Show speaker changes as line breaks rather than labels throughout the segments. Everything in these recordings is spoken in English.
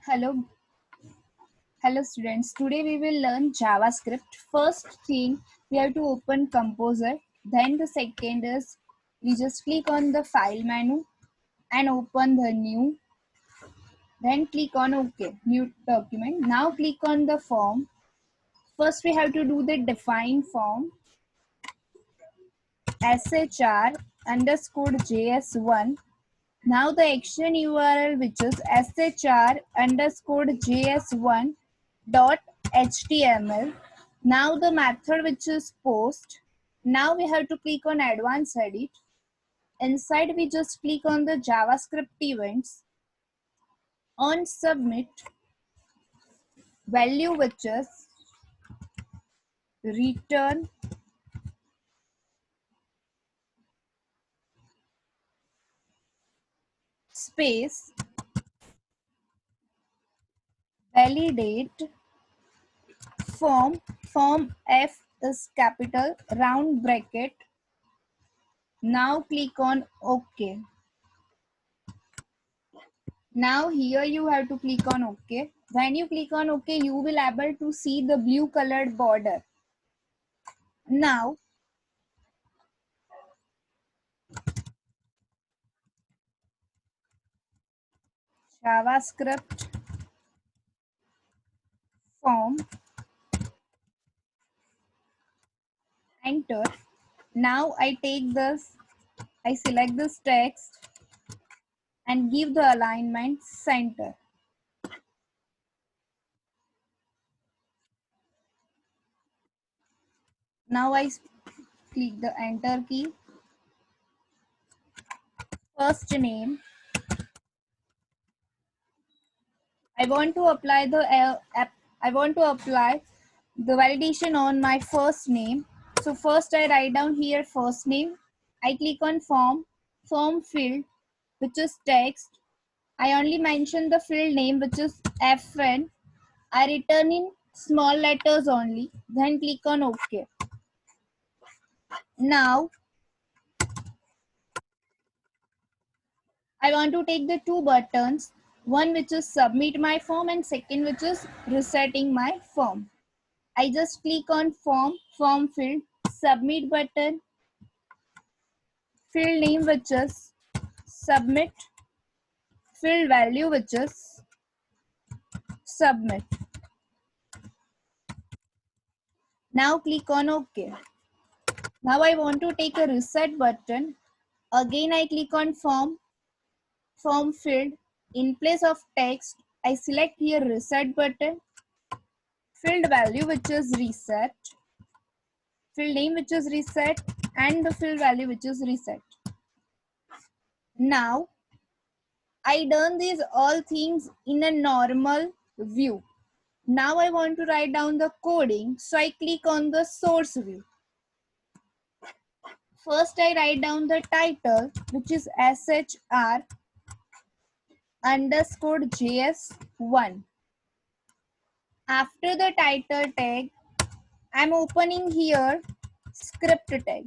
Hello, hello students. Today we will learn JavaScript. First thing we have to open Composer. Then the second is we just click on the file menu and open the new. Then click on OK, new document. Now click on the form. First we have to do the define form shr underscore js1. Now the action URL which is shr underscore js1 dot html. Now the method which is post. Now we have to click on advanced edit. Inside we just click on the JavaScript events. On submit, value which is return space validate form f is capital round bracket. Now click on OK. Now here you have to click on OK. When you click on OK, you will able to see the blue colored border. Now JavaScript form, enter. Now I take this, I select this text and give the alignment center. Now I click the enter key. First name. I want to apply the validation on my first name. So first I write down here first name. I click on form field, which is text. I only mention the field name, which is FN. I return in small letters only. Then click on OK. Now I want to take the two buttons. One which is submit my form and second which is resetting my form. I just click on form field, submit button, field name which is submit, field value which is submit. Now click on OK. Now I want to take a reset button. Again I click on form field. In place of text, I select here reset button, field value which is reset, field name which is reset, and the field value which is reset. Now I done these all things in a normal view. Now I want to write down the coding, so I click on the source view. First I write down the title, which is shr underscore js1. After the title tag, I'm opening here script tag.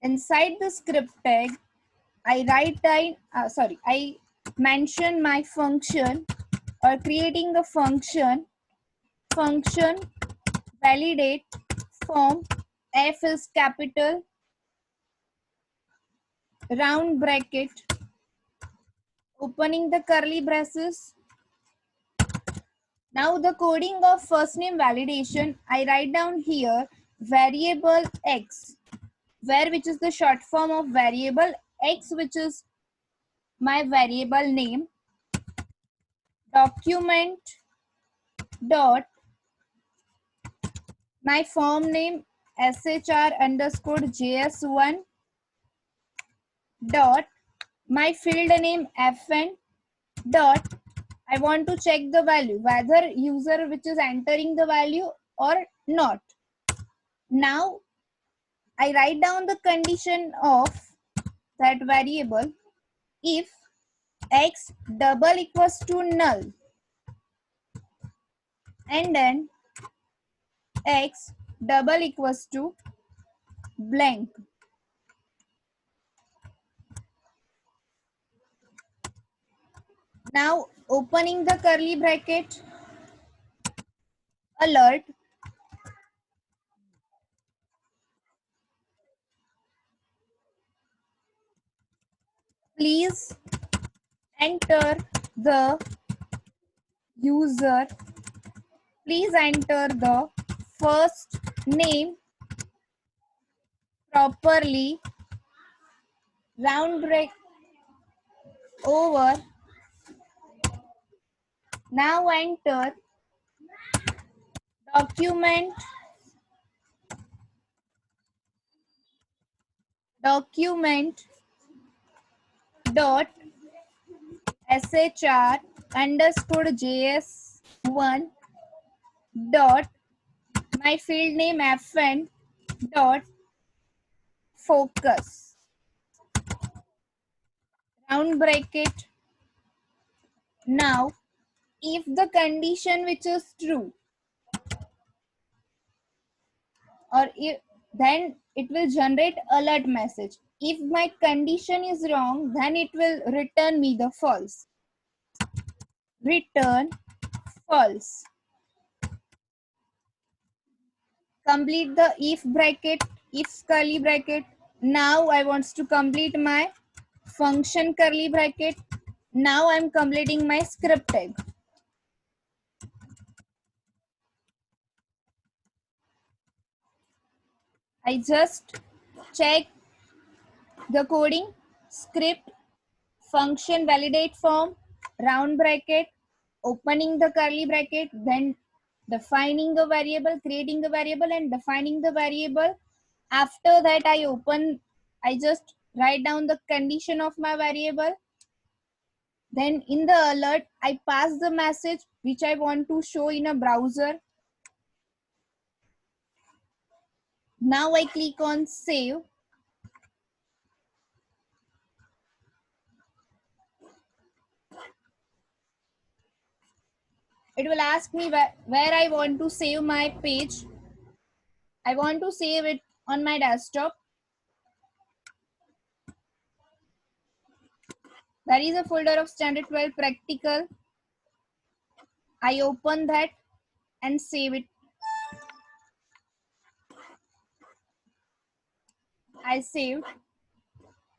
Inside the script tag, I mention my function or creating the function validate form f is capital round bracket opening the curly braces. Now the coding of first name validation, I write down here variable x, where which is the short form of variable x, which is my variable name, document dot my form name shr underscore js1 dot my field name fn dot I want to check the value whether user which is entering the value or not. Now I write down the condition of that variable if x double equals to null and then x double equals to blank. Now opening the curly bracket, alert, please enter the user, please enter the first name properly, round break over. Now enter document dot shr underscore js1 dot my field name fn dot focus, round bracket. Now if the condition which is true, or if, then it will generate alert message. If my condition is wrong, then it will return me the false. Return false. Complete the if bracket, if curly bracket. Now I want to complete my function curly bracket. Now I'm completing my script tag. I just check the coding, script, function validate form, round bracket, opening the curly bracket, then defining the variable, creating the variable and defining the variable. After that I just write down the condition of my variable. Then in the alert, I pass the message which I want to show in a browser. Now I click on save. It will ask me where I want to save my page. I want to save it on my desktop. There is a folder of standard 12 practical. I open that and save it. I saved.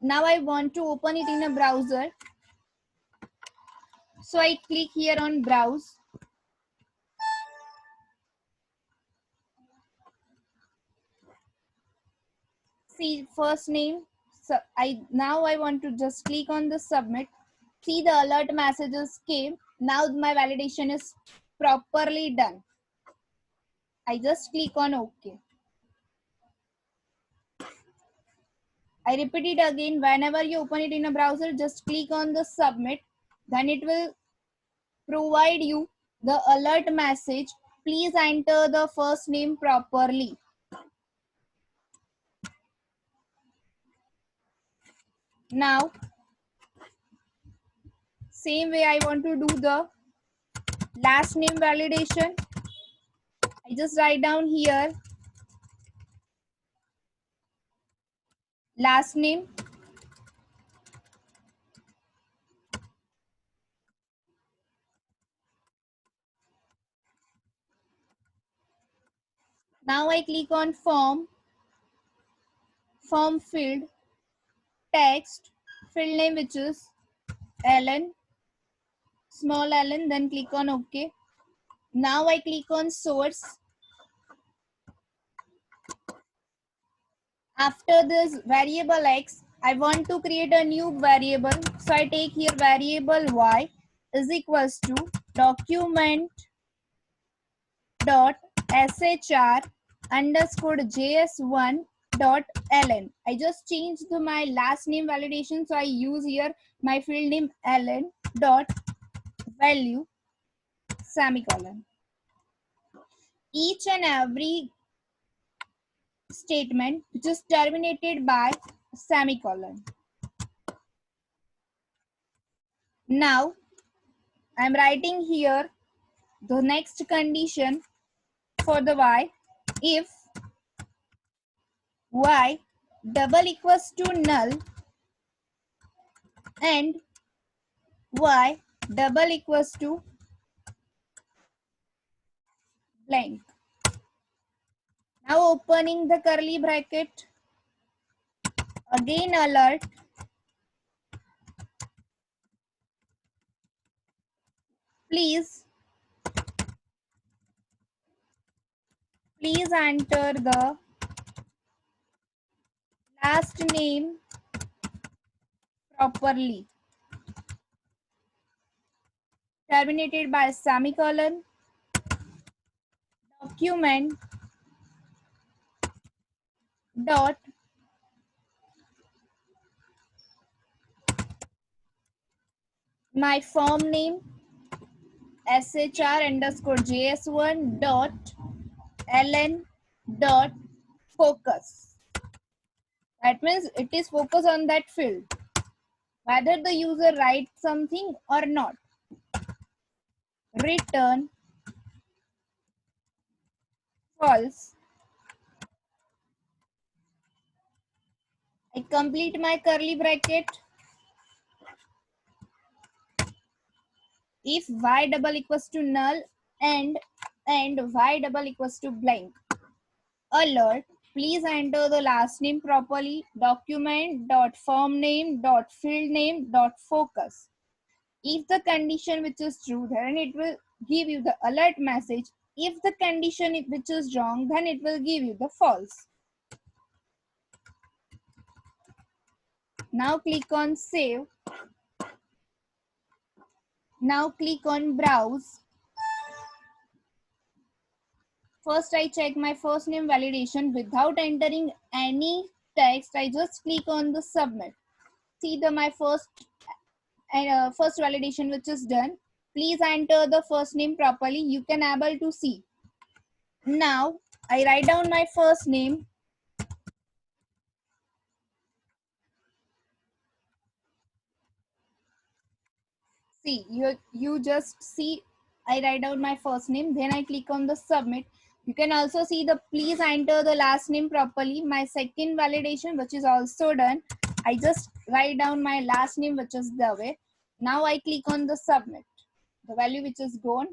Now I want to open it in a browser. So I click here on browse. See first name. So now I want to just click on the submit. See the alert messages came. Now my validation is properly done. I just click on OK. I repeat it again. Whenever you open it in a browser, just click on the submit. Then it will provide you the alert message. Please enter the first name properly. Now, same way I want to do the last name validation. I just write down here last name. Now I click on form field, text, field name which is Alan, small Alan, then click on OK. Now I click on source. After this variable X, I want to create a new variable. So I take here variable Y is equals to document dot shr underscore js1 dot ln. I just changed my last name validation, so I use here my field name ln dot value semicolon. Each and every statement which is terminated by semicolon. Now I'm writing here the next condition for the y. If y double equals to null and y double equals to blank. Now opening the curly bracket, again alert, please enter the last name properly, terminated by semicolon. Document dot my form name shr_js1 dot ln dot focus. That means it is focused on that field, whether the user writes something or not. Return false. I complete my curly bracket. If y double equals to null and y double equals to blank. Alert, please enter the last name properly. Document dot form name dot field name dot focus. If the condition which is true, then it will give you the alert message. If the condition which is wrong, then it will give you the false. Now click on save. Now click on browse. First I check my first name validation without entering any text. I just click on the submit. See my first validation which is done. Please enter the first name properly. You can able to see. Now I write down my first name. See, you just see I write down my first name, then I click on the submit. You can also see the please enter the last name properly. My second validation which is also done. I just write down my last name which is the way. Now I click on the submit. The value which is gone.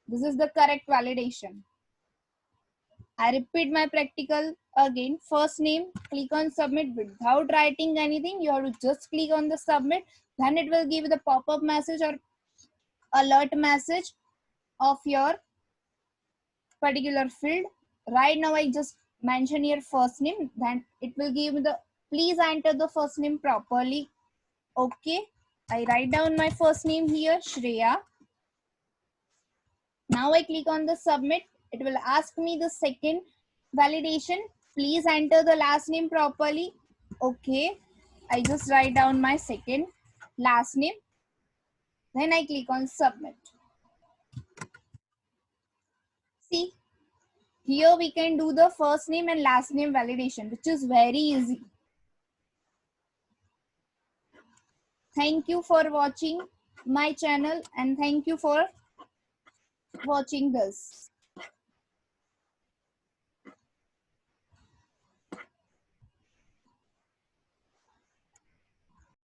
This is the correct validation. I repeat my practical again. First name, click on submit without writing anything. You have to just click on the submit. Then it will give you the pop-up message or alert message of your particular field. Right now I just mention your first name, then it will give the please enter the first name properly. Okay, I write down my first name here, Shreya. Now I click on the submit. It will ask me the second validation. Please enter the last name properly. Okay, I just write down my second last name. Then I click on submit. See, here we can do the first name and last name validation, which is very easy. Thank you for watching my channel and thank you for watching this.